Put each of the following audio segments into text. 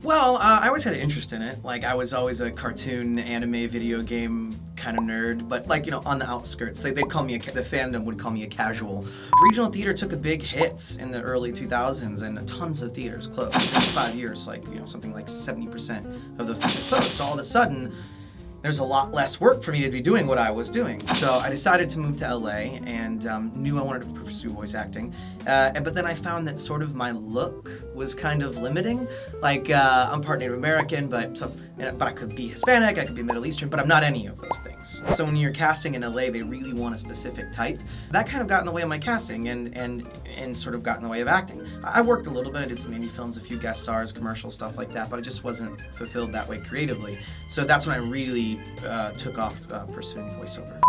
Well, I always had an interest in it. Like, I was always a cartoon, anime, video game kind of nerd, but like, on the outskirts. They'd call me, the fandom would call me a casual. Regional theater took a big hit in the early 2000s, and tons of theaters closed. In 5 years, like, something like 70% of those theaters closed. So all of a sudden, there's a lot less work for me to be doing what I was doing. So I decided to move to LA and knew I wanted to pursue voice acting. But then I found that sort of my look was kind of limiting. Like, I'm part Native American, but I could be Hispanic, I could be Middle Eastern, but I'm not any of those things. So when you're casting in LA, they really want a specific type. That kind of got in the way of my casting and sort of got in the way of acting. I worked a little bit, I did some indie films, a few guest stars, commercials, stuff like that, but it just wasn't fulfilled that way creatively. So that's when I really took off pursuing voiceover.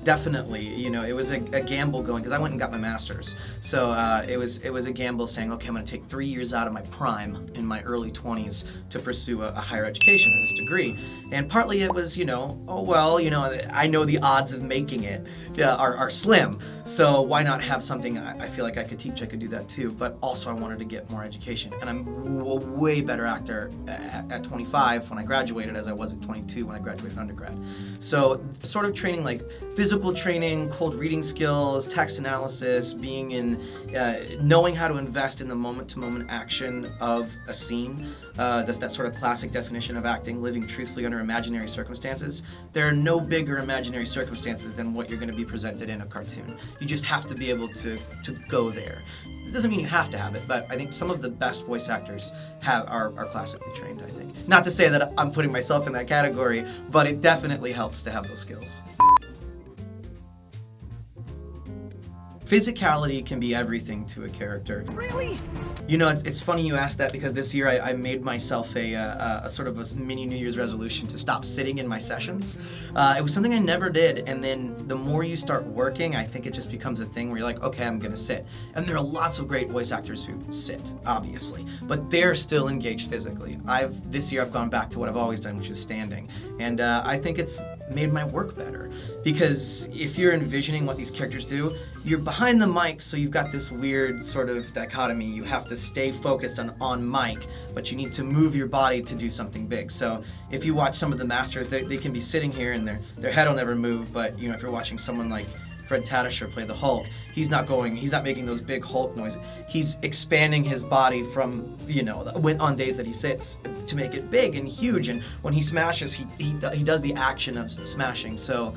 Definitely, it was a gamble going, because I went and got my master's. So it was a gamble saying, okay, I'm going to take 3 years out of my prime in my early 20s to pursue a higher education as this degree. And partly it was, I know the odds of making it are slim. So why not have something I feel like I could teach, I could do that too. But also I wanted to get more education. And I'm a way better actor at 25 when I graduated as I was at 22 when I graduated undergrad. So sort of training like physical training, cold reading skills, text analysis, being in, knowing how to invest in the moment-to-moment action of a scene. That's that sort of classic definition of acting, living truthfully under imaginary circumstances. There are no bigger imaginary circumstances than what you're going to be presented in a cartoon. You just have to be able to go there. It doesn't mean you have to have it, but I think some of the best voice actors are classically trained, I think. Not to say that I'm putting myself in that category, but it definitely helps to have those skills. Physicality can be everything to a character. Really? It's funny you asked that, because this year I made myself a sort of a mini New Year's resolution to stop sitting in my sessions. It was something I never did, and then the more you start working, I think it just becomes a thing where you're like, okay, I'm gonna sit. And there are lots of great voice actors who sit, obviously, but they're still engaged physically. This year I've gone back to what I've always done, which is standing. And I think it's made my work better, because if you're envisioning what these characters do, you're behind the mic, so you've got this weird sort of dichotomy. You have to stay focused on mic, but you need to move your body to do something big. So if you watch some of the masters, they can be sitting here and their head will never move, but if you're watching someone like Fred Tatasciore play the Hulk, he's not making those big Hulk noises. He's expanding his body from, on days that he sits to make it big and huge, and when he smashes, he does the action of smashing. So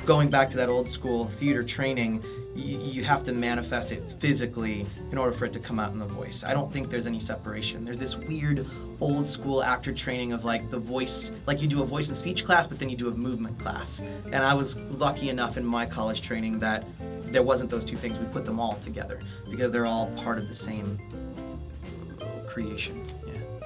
going back to that old school theater training, you have to manifest it physically in order for it to come out in the voice. I don't think there's any separation. There's this weird old school actor training of like the voice, like you do a voice and speech class, but then you do a movement class. And I was lucky enough in my college training that there wasn't those two things. We put them all together because they're all part of the same creation. Yeah.